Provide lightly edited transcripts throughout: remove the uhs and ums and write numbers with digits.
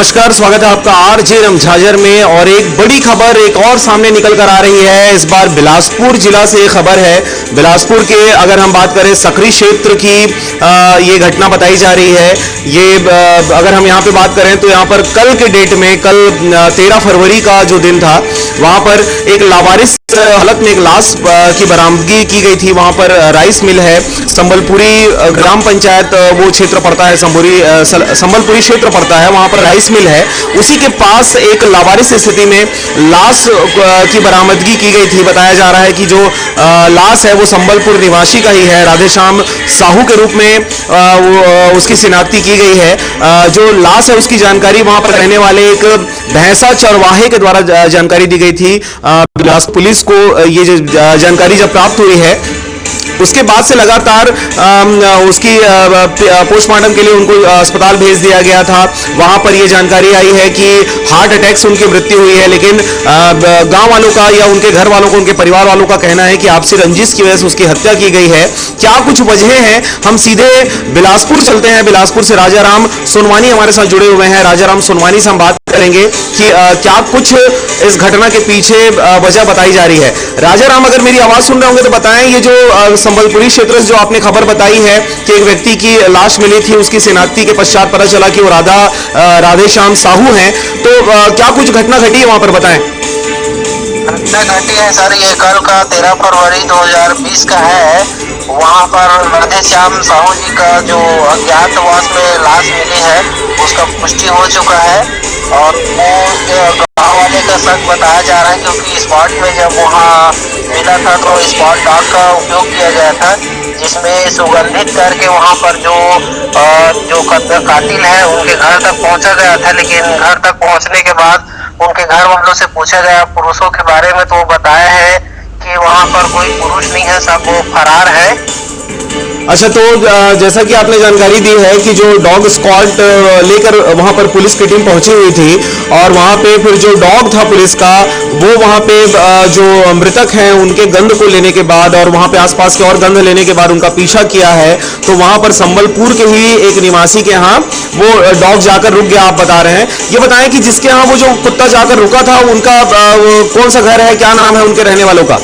नमस्कार, स्वागत है आपका आरजे रमझाजर में। और एक बड़ी खबर एक और सामने निकल कर आ रही है। इस बार बिलासपुर जिला से खबर है। बिलासपुर के अगर हम बात करें सकरी क्षेत्र की ये घटना बताई जा रही है। ये अगर हम यहाँ पे बात करें तो यहाँ पर कल के डेट में, कल 13 फरवरी का जो दिन था, वहाँ पर एक लावारिस हालत में एक लाश की बरामदगी की गई थी। वहाँ पर राइस मिल है, संबलपुरी ग्राम पंचायत वो क्षेत्र पड़ता है, संबलपुरी क्षेत्र पड़ता है, वहाँ पर राइस मिल है। उसी के पास एक लावारिस स्थिति में लाश की बरामदगी की गई थी। बताया जा रहा है कि जो लाश है वो संबलपुर निवासी का ही है। राधेश्याम साहू के रूप में उसकी शिनाख्ती की गई है। जो लाश है उसकी जानकारी वहाँ पर रहने वाले एक भैंसा चरवाहे के द्वारा जानकारी दी गई थी। बिलासपुर पुलिस को ये जो जानकारी जब प्राप्त हुई है, उसके बाद से लगातार उसकी पोस्टमार्टम के लिए उनको अस्पताल भेज दिया गया था। वहां पर यह जानकारी आई है कि हार्ट अटैक से उनकी मृत्यु हुई है। लेकिन गांव वालों का या उनके घर वालों को, उनके परिवार वालों का कहना है कि आपसी रंजिश की वजह से उसकी हत्या की गई है। क्या कुछ वजह हैं, हम सीधे बिलासपुर चलते हैं। बिलासपुर से राजाराम सोनवानी हमारे साथ जुड़े हुए हैं। राजाराम सोनवानी से हम बात करेंगे कि क्या कुछ इस घटना के पीछे वजह बताई जा रही है। राजाराम, अगर मेरी आवाज सुन रहे होंगे तो बताएं, ये जो संबलपुरी क्षेत्र से जो आपने खबर बताई है कि एक व्यक्ति की लाश मिली थी, उसकी शिनाख्ती के पश्चात पता चला कि वो राधेश्याम साहू हैं, तो क्या कुछ घटना घटी है वहां पर, बताएं। घटना घटी है सर, ये कल का 13 फरवरी 2020 का है। वहाँ पर राधेश्याम साहू जी का जो अज्ञातवास में लाश मिली है उसका पुष्टि हो चुका है। और वो गाँव वाले का शक बताया जा रहा है, क्योंकि स्पॉट में जब वहाँ मिला था तो स्पॉट डॉग का उपयोग किया गया था, जिसमें सुगंधित करके वहाँ पर जो कातिल है उनके घर तक पहुँचा गया था। लेकिन घर तक पहुँचने के बाद उनके घर वालों से पूछा गया पुरुषों के बारे में, तो वो बताया है कि वहाँ पर कोई पुरुष नहीं है, सब वो फरार है। अच्छा, तो जैसा कि आपने जानकारी दी है कि जो डॉग स्क्वाड लेकर वहां पर पुलिस की टीम पहुंची हुई थी, और वहां पे फिर जो डॉग था पुलिस का, वो वहां पे जो मृतक हैं उनके गंध को लेने के बाद और वहां पे आसपास के और गंध लेने के बाद उनका पीछा किया है। तो वहां पर संबलपुर के ही एक निवासी के यहाँ वो डॉग जाकर रुक गया, आप बता रहे हैं। ये बताएं कि जिसके यहाँ वो जो कुत्ता जाकर रुका था, उनका कौन सा घर है, क्या नाम है उनके रहने वालों का?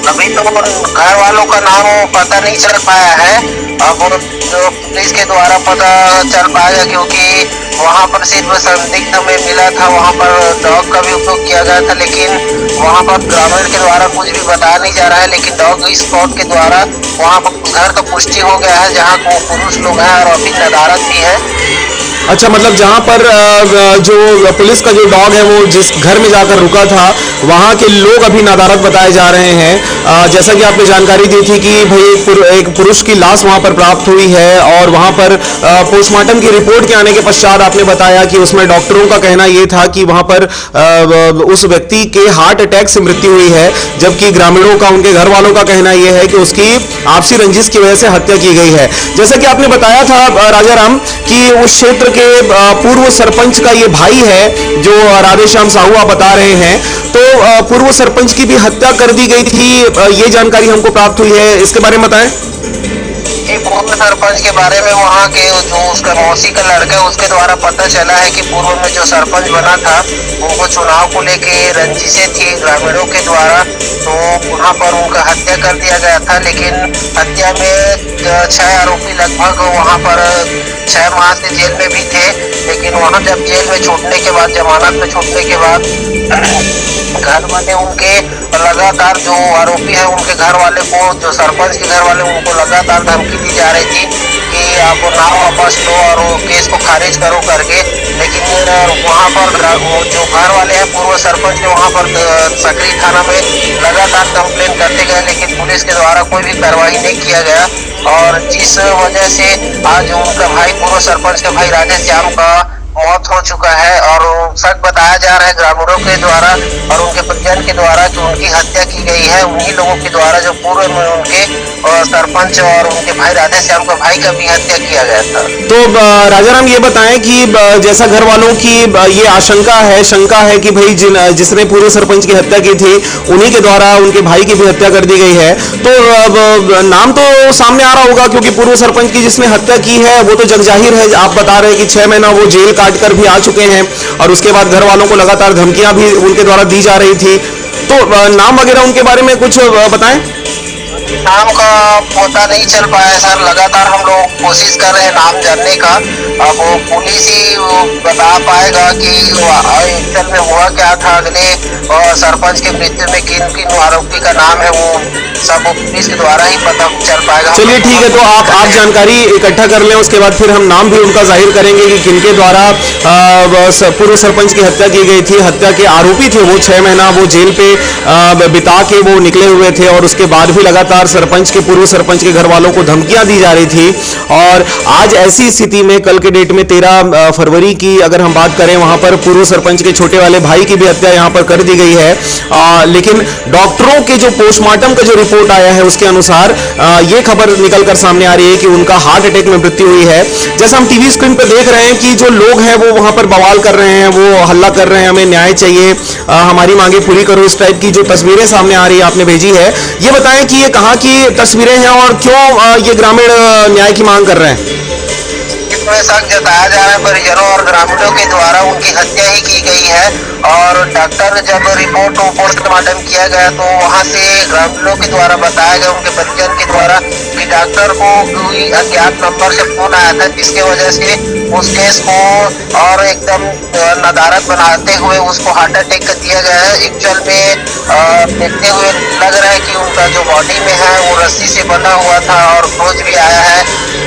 अभी तो घर वालों का नाम पता नहीं चल पाया है। अब जो पुलिस के द्वारा पता चल पाएगा, क्योंकि वहाँ पर सिर्फ संदिग्ध में मिला था, वहाँ पर डॉग का भी उपयोग किया गया था। लेकिन वहाँ पर ग्रामीण के द्वारा कुछ भी बताया नहीं जा रहा है। लेकिन डॉग स्पॉट के द्वारा वहाँ पर घर का पुष्टि हो गया है, जहाँ को पुरुष लोग हैं और अभी नदारत भी है। अच्छा, मतलब जहां पर जो पुलिस का जो डॉग है वो जिस घर में जाकर रुका था, वहां के लोग अभी नादारत बताए जा रहे हैं। जैसा कि आपने जानकारी दी थी कि भाई एक पुरुष की लाश वहां पर प्राप्त हुई है, और वहां पर पोस्टमार्टम की रिपोर्ट के आने के पश्चात आपने बताया कि उसमें डॉक्टरों का कहना यह था कि वहां पर उस व्यक्ति के हार्ट अटैक से मृत्यु हुई है। जबकि ग्रामीणों का, उनके घर वालों का कहना यह है कि उसकी आपसी रंजिश की वजह से हत्या की गई है। जैसा कि आपने बताया था राजाराम कि उस क्षेत्र के पूर्व सरपंच का ये भाई है जो राधेश्याम साहू आप बता रहे हैं, तो पूर्व सरपंच की भी हत्या कर दी गई थी, ये जानकारी हमको प्राप्त हुई है। इसके बारे में बताएं। पूर्व सरपंच के बारे में वहाँ के जो उसका मौसी का लड़का है उसके द्वारा पता चला है कि पूर्व में जो सरपंच बना था उनको चुनाव को लेके रंजिशें थी ग्रामीणों के द्वारा, तो वहाँ पर उनका हत्या कर दिया गया था। लेकिन हत्या में 6 आरोपी लगभग वहाँ पर 6 माह से जेल में भी थे। लेकिन वहाँ जब जेल में छूटने के बाद, जमानत में छूटने के बाद, घर वाले उनके लगातार, जो आरोपी है उनके घर वाले को, जो सरपंच के घर वाले, उनको लगातार धमकी दी जा रही थी कि आप नाम वापस लो और केस को खारिज करो करके। लेकिन वहाँ पर जो घर वाले हैं पूर्व सरपंच के, वहाँ पर सकरी थाना में लगातार कंप्लेन करते गए, लेकिन पुलिस के द्वारा कोई भी कार्रवाई नहीं किया गया। और जिस वजह से आज उनका भाई, पूर्व सरपंच का भाई राधेश्याम का मौत हो चुका है। और शक बताया जा रहा है ग्रामीणों के द्वारा और उनके परिजन के द्वारा कि उनकी हत्या की गई है उन्हीं लोगों के द्वारा जो पूर्व में उनके सरपंच और उनके भाई राधेश्याम का भाई का भी हत्या किया गया था। तो राजाराम, ये बताएं कि जैसा घर वालों की ये आशंका है, शंका है कि भाई जिसने पूर्व सरपंच की हत्या की थी उन्हीं के द्वारा उनके भाई की भी हत्या कर दी गई है, तो नाम तो सामने आ रहा होगा, क्योंकि पूर्व सरपंच की जिसने हत्या की है वो तो जगजाहिर है। आप बता रहे हैं कि 6 महीना वो जेल काट काट कर भी आ चुके हैं और उसके बाद घर वालों को लगातार धमकियां भी उनके द्वारा दी जा रही थी। तो नाम वगैरह उनके बारे में कुछ बताएं। नाम का पता नहीं चल पाया सर, लगातार हम लोग कोशिश कर रहे हैं नाम जानने का। अब वो पुलिस ही बता पाएगा कि एक्चुअल में हुआ क्या था। अगले सरपंच के मृत्यु में किन किन आरोपी का नाम है वो सब पुलिस के द्वारा ही पता चल पाएगा। चलिए ठीक है, तो आप जानकारी इकट्ठा कर लें, उसके बाद फिर हम नाम भी उनका जाहिर करेंगे कि किनके द्वारा पूर्व सरपंच की हत्या की गई थी। हत्या के आरोपी थे वो, 6 महीना वो जेल पे बिता के वो निकले हुए थे और उसके बाद भी लगातार सरपंच के पूर्व सरपंच के घर वालों को धमकियां दी जा रही थी। और आज ऐसी स्थिति में कल के डेट में 13 फरवरी की अगर हम बात करें, वहां पर पूर्व सरपंच के छोटे वाले भाई की भी हत्या यहां पर कर दी गई है। लेकिन डॉक्टरों के जो पोस्टमार्टम का जो रिपोर्ट आया है उसके अनुसार ये खबर निकलकर सामने आ रही है कि उनका हार्ट अटैक में मृत्यु हुई है। जैसा हम टीवी स्क्रीन पर देख रहे हैं कि जो लोग हैं वो वहां पर बवाल कर रहे हैं, वो हल्ला कर रहे हैं, हमें न्याय चाहिए, हमारी मांगे पूरी करो, इस टाइप की जो तस्वीरें सामने आ रही है आपने भेजी है। ये बताएं कि ये कहां की तस्वीरें हैं और क्यों ये ग्रामीण न्याय की मांग कर रहे हैं। इसमें शक जताया जा रहा है परिजनों और ग्रामीणों के द्वारा उनकी हत्या ही की गई है। और डॉक्टर जब रिपोर्ट पोस्टमार्टम किया गया तो वहां से ग्रामीणों के द्वारा बताया गया, उनके परिजन के द्वारा, कि डॉक्टर को कोई अज्ञात नंबर से फोन आया था जिसके वजह से उस केस को और एकदम नदारत बनाते हुए उसको हार्ट अटैक कर दिया गया है। एक्चुअल में देखते हुए लग रहा है कि उनका जो बॉडी में है वो रस्सी से बंधा हुआ था और खोज भी आया है,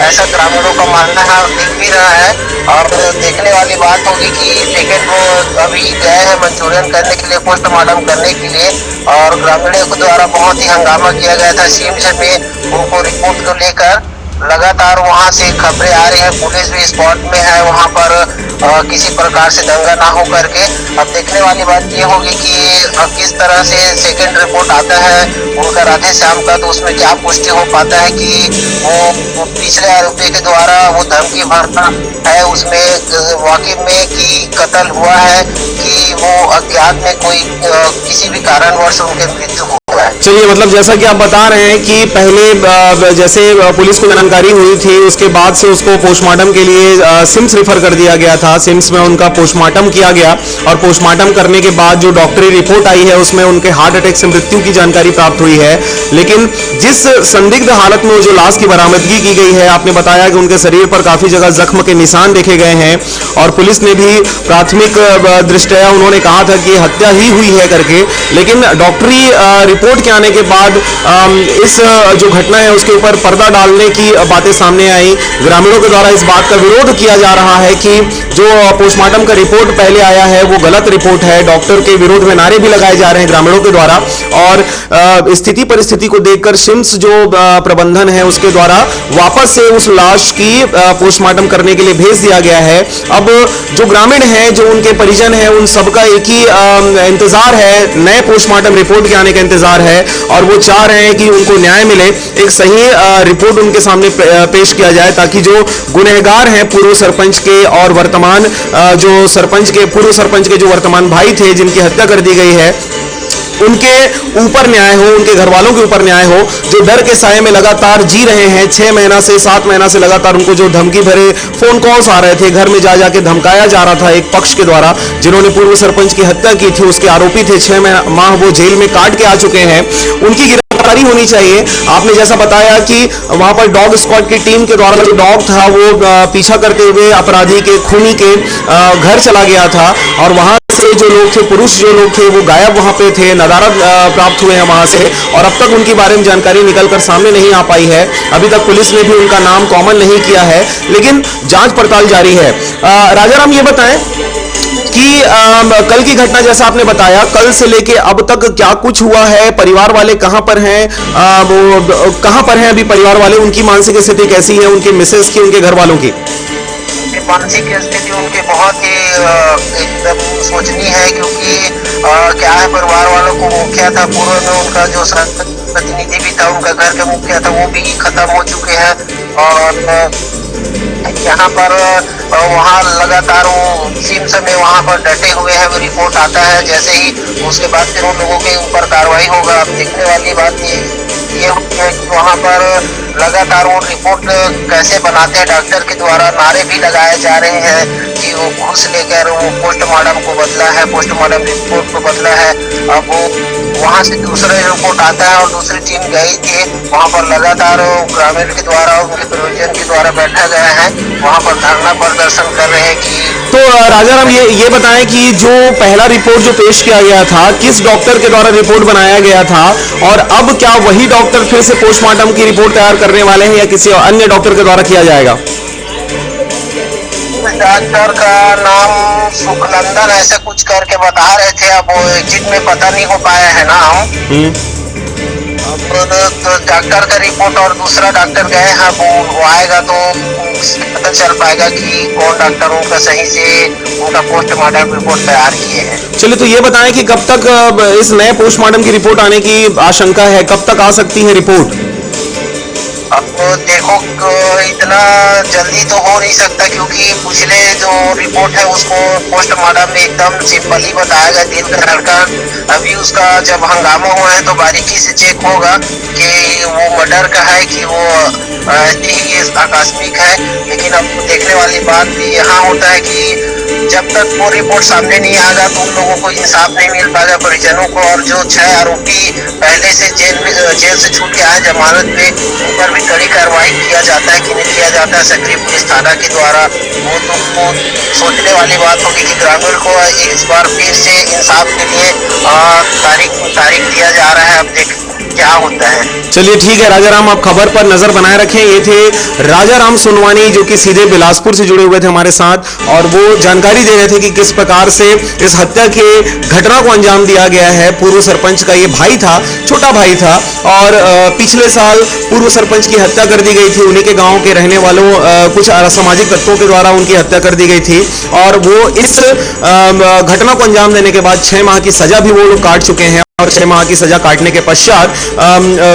ऐसा ग्रामीणों का मानना है और दिख भी रहा है। और देखने वाली बात होगी कि लेकिन वो अभी गए हैं मंचूरियन करने के लिए, पोस्टमार्टम करने के लिए, और ग्रामीणों के द्वारा बहुत ही हंगामा किया गया था सीम्स में उनको रिपोर्ट को लेकर। लगातार वहां से खबरें आ रही है, पुलिस भी स्पॉट में है वहां पर किसी प्रकार से दंगा ना हो करके। अब देखने वाली बात ये होगी कि किस तरह से सेकंड रिपोर्ट आता है उनका राधे श्याम का, तो उसमें क्या पुष्टि हो पाता है कि वो पिछले आरोपी के द्वारा वो धमकी भरना है उसमें वाकई में कि कत्ल हुआ है कि वो अज्ञात में कोई किसी भी कारणवश उनके मृत्यु हो। चलिए, मतलब जैसा कि आप बता रहे हैं कि पहले जैसे पुलिस को जानकारी हुई थी उसके बाद से उसको पोस्टमार्टम के लिए सिम्स रेफर कर दिया गया था। सिम्स में उनका पोस्टमार्टम किया गया और पोस्टमार्टम करने के बाद जो डॉक्टरी रिपोर्ट आई है उसमें उनके हार्ट अटैक से मृत्यु की जानकारी प्राप्त हुई है। लेकिन जिस संदिग्ध हालत में जो लाश की बरामदगी की गई है, आपने बताया कि उनके शरीर पर काफी जगह जख्म के निशान देखे गए हैं और पुलिस ने भी प्राथमिक दृष्टया उन्होंने कहा था कि हत्या ही हुई है करके। लेकिन डॉक्टरी रिपोर्ट के आने के बाद इस जो घटना है उसके ऊपर पर्दा डालने की बातें सामने आई। ग्रामीणों के द्वारा इस बात का विरोध किया जा रहा है कि जो पोस्टमार्टम का रिपोर्ट पहले आया है वो गलत रिपोर्ट है। डॉक्टर के विरोध में नारे भी लगाए जा रहे हैं ग्रामीणों के द्वारा। और स्थिति परिस्थिति को देखकर सिम्स जो प्रबंधन है उसके द्वारा वापस से उस लाश की पोस्टमार्टम करने के लिए भेज दिया गया है। अब जो ग्रामीण है, जो उनके परिजन है, उन सबका एक ही इंतजार है, नए पोस्टमार्टम रिपोर्ट के आने का इंतजार है और वो चाह रहे हैं कि उनको न्याय मिले, एक सही रिपोर्ट उनके सामने पेश किया जाए ताकि जो गुनहगार हैं पूर्व सरपंच के और वर्तमान जो सरपंच के पूर्व सरपंच के जो वर्तमान भाई थे जिनकी हत्या कर दी गई है, उनके ऊपर न्याय हो, उनके घर वालों के ऊपर न्याय हो, जो डर के साए में लगातार जी रहे हैं। 6 महीना से 7 महीना से लगातार उनको जो धमकी भरे फोन कॉल्स आ रहे थे, घर में जा जाके धमकाया जा रहा था एक पक्ष के द्वारा जिन्होंने पूर्व सरपंच की हत्या की थी, उसके आरोपी थे। 6 माह वो जेल में काट के आ चुके हैं, उनकी गिरफ्तारी होनी चाहिए। आपने जैसा बताया कि वहां पर डॉग स्क्वाड की टीम के द्वारा जो डॉग था वो पीछा करते हुए अपराधी के खूनी के घर चला गया था और वहां से जो लोग थे, पुरुष जो लोग थे, वो गायब वहां पे थे, नदारत प्राप्त हुए हैं वहां से और अब तक उनके बारे में जानकारी निकलकर सामने नहीं आ पाई है। अभी तक पुलिस ने भी उनका नाम कॉमन नहीं किया है, लेकिन जांच पड़ताल जारी है। राजाराम, ये बताएं कि कल की घटना जैसा आपने बताया, कल से लेके अब तक क्या कुछ हुआ है, परिवार वाले कहां पर हैं, वो कहां पर हैं अभी परिवार वाले, उनकी मानसिक स्थिति कैसी है, उनके मिसेस की, उनके घर वालों की? मानसिक स्थिति उनके बहुत ही एकदम सोचनीय है, क्योंकि क्या है, परिवार वालों को मुखिया था पूर्व में, उनका जो प्रतिनिधि भी था, उनका घर के मुखिया था, वो भी खत्म हो चुके हैं और यहाँ पर वहाँ लगातार वो सिम्स में वहाँ पर डटे हुए हैं। वो रिपोर्ट आता है जैसे ही, उसके बाद फिर उन लोगों के ऊपर कार्रवाई होगा। अब देखने वाली बात ये वहाँ पर लगातार वो रिपोर्ट कैसे बनाते हैं डॉक्टर के द्वारा नारे भी लगाए जा रहे हैं कि वो घूस लेकर वो पोस्टमार्टम को बदला है, पोस्टमार्टम रिपोर्ट को बदला है। अब वो वहाँ से दूसरा रिपोर्ट आता है और दूसरी टीम गई थी वहाँ पर लगातार ग्रामीण के द्वारा उनके परिजन के द्वारा बैठा गया है, वहाँ पर धरना प्रदर्शन कर रहे हैं कि तो राजाराम ये बताएं कि जो पहला रिपोर्ट जो पेश किया गया था किस डॉक्टर के द्वारा रिपोर्ट बनाया गया था, और अब क्या वही डॉक्टर फिर से पोस्टमार्टम की रिपोर्ट तैयार करने वाले हैं या किसी अन्य डॉक्टर के द्वारा किया जाएगा? डॉक्टर का नाम सुखनंदन ऐसे कुछ करके बता रहे थे, अब वो एग्जिट में पता नहीं हो पाया है ना हम। अब तो डॉक्टर का रिपोर्ट और दूसरा डॉक्टर गए हैं, वो आएगा तो पता चल पाएगा कि कौन डॉक्टर उनका सही से उनका पोस्टमार्टम रिपोर्ट तैयार किए हैं। चलिए, तो ये बताएं कि कब तक इस नए पोस्टमार्टम की रिपोर्ट आने की आशंका है, कब तक आ सकती है रिपोर्ट? अब देखो इतना जल्दी तो हो नहीं सकता क्योंकि पिछले जो रिपोर्ट है उसको पोस्टमार्टम में एकदम सिंपल ही बताया गया, दिल का धड़कन। अभी उसका जब हंगामा हुआ है तो बारीकी से चेक होगा कि वो मर्डर का है कि वो ऐसे ही आकस्मिक है। लेकिन अब देखने वाली बात भी यहाँ होता है कि जब तक वो रिपोर्ट सामने नहीं आएगा तो उन लोगों को इंसाफ नहीं मिल पाएगा परिजनों को, और जो 6 आरोपी पहले से जेल से छूट के आए जमानत पे उन पर भी कड़ी कार्रवाई किया जाता है कि नहीं किया जाता है सक्रिय पुलिस थाना के द्वारा। वो तो सोचने वाली बात होगी कि ग्रामीण को इस बार फिर से इंसाफ के लिए तारीख दिया जा रहा है। अब देख क्या होता है। चलिए ठीक है राजाराम, आप खबर पर नजर बनाए रखें। ये थे राजाराम सोनवानी जो कि सीधे बिलासपुर से जुड़े हुए थे हमारे साथ, और वो जानकारी दे रहे थे कि किस प्रकार से इस हत्या के घटना को अंजाम दिया गया है। पूर्व सरपंच का ये भाई था, छोटा भाई था, और पिछले साल पूर्व सरपंच की हत्या कर दी गई थी। उन्हीं के गांव के रहने वालों कुछ असामाजिक तत्वों के द्वारा उनकी हत्या कर दी गई थी, और वो इस घटना को अंजाम देने के बाद 6 माह की सजा भी वो लोग काट चुके हैं। और 6 माह की सजा काटने के पश्चात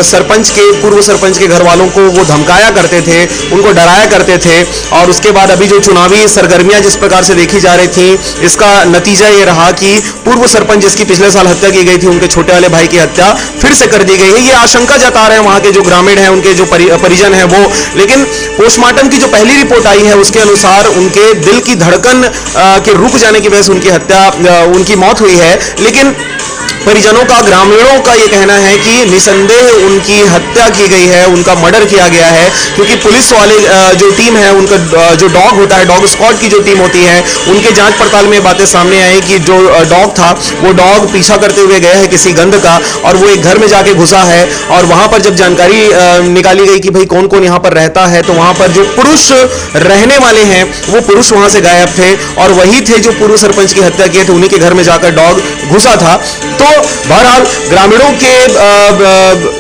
सरपंच के पूर्व सरपंच के घर वालों को वो धमकाया करते थे, उनको डराया करते थे। और उसके बाद अभी जो चुनावी सरगर्मियां जिस प्रकार से देखी जा रही थी, इसका नतीजा ये रहा कि पूर्व सरपंच जिसकी पिछले साल हत्या की गई थी, उनके छोटे वाले भाई की हत्या फिर से कर दी गई है। ये आशंका जता रहे हैं वहां के जो ग्रामीण हैं, उनके जो परिजन हैं वो। लेकिन पोस्टमार्टम की जो पहली रिपोर्ट आई है उसके अनुसार उनके दिल की धड़कन के रुक जाने की वजह से उनकी हत्या, उनकी मौत हुई है। लेकिन परिजनों का, ग्रामीणों का ये कहना है कि निसंदेह उनकी हत्या की गई है, उनका मर्डर किया गया है, क्योंकि पुलिस वाले जो टीम है, उनका जो डॉग होता है, डॉग स्क्वाड की जो टीम होती है, उनके जांच पड़ताल में बातें सामने आई कि जो डॉग था वो डॉग पीछा करते हुए गया है किसी गंध का, और वो एक घर में जाके घुसा है। और वहां पर जब जानकारी निकाली गई कि भाई कौन कौन यहाँ पर रहता है, तो वहां पर जो पुरुष रहने वाले हैं वो पुरुष वहां से गायब थे, और वही थे जो पूर्व सरपंच की हत्या किए थे, उन्हीं के घर में जाकर डॉग घुसा था। तो बहरहाल ग्रामीणों के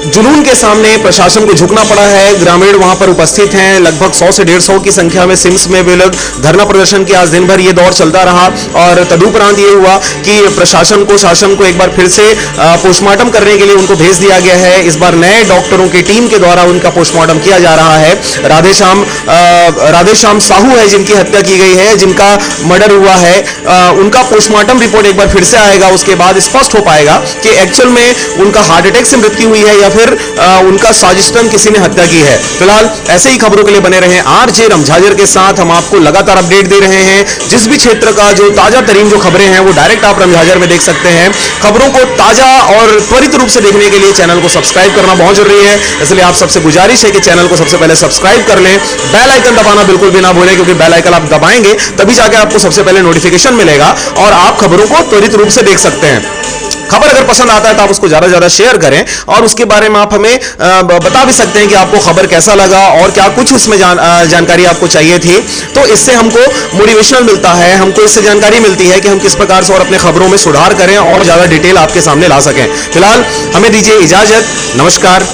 जुनून के सामने प्रशासन को झुकना पड़ा है। ग्रामीण वहां पर उपस्थित हैं, लगभग 100 से 150 की संख्या में सिम्स में वे लोग धरना प्रदर्शन किया। आज दिन भर ये दौर चलता रहा, और तदुपरांत ये हुआ कि प्रशासन को, शासन को एक बार फिर से पोस्टमार्टम करने के लिए उनको भेज दिया गया है। इस बार नए डॉक्टरों की टीम के द्वारा उनका पोस्टमार्टम किया जा रहा है। राधेश्याम साहू है जिनकी हत्या की गई है, जिनका मर्डर हुआ है, उनका पोस्टमार्टम रिपोर्ट एक बार फिर से आएगा। उसके बाद स्पष्ट हो पाएगा कि एक्चुअल में उनका हार्ट अटैक से मृत्यु हुई है या फिर उनका साजिशतन किसी ने हत्या की है। फिलहाल ऐसे ही खबरों के लिए बने रहें आरजे रमझाजर के साथ। हम आपको लगातार अपडेट दे रहे हैं। जिस भी क्षेत्र का जो ताजा तरीन जो खबरें हैं वो डायरेक्ट आप रमझाजर में देख सकते हैं। खबरों को ताजा और त्वरित रूप से देखने के लिए चैनल को सब्सक्राइब करना बहुत जरूरी है, इसलिए आप सबसे गुजारिश है कि चैनल को सबसे पहले सब्सक्राइब कर लें। बेल आइकन दबाना बिल्कुल भी ना भूलें, क्योंकि बेल आइकन आप दबाएंगे तभी जाके आपको सबसे पहले नोटिफिकेशन मिलेगा और आप खबरों को त्वरित रूप से देख सकते हैं। खबर अगर पसंद आता है तो आप उसको ज्यादा से ज्यादा शेयर करें, और उसके बारे में आप हमें बता भी सकते हैं कि आपको खबर कैसा लगा और क्या कुछ उसमें जानकारी आपको चाहिए थी। तो इससे हमको मोटिवेशनल मिलता है, हमको इससे जानकारी मिलती है कि हम किस प्रकार से और अपने खबरों में सुधार करें और ज्यादा डिटेल आपके सामने ला सकें। फिलहाल हमें दीजिए इजाजत, नमस्कार।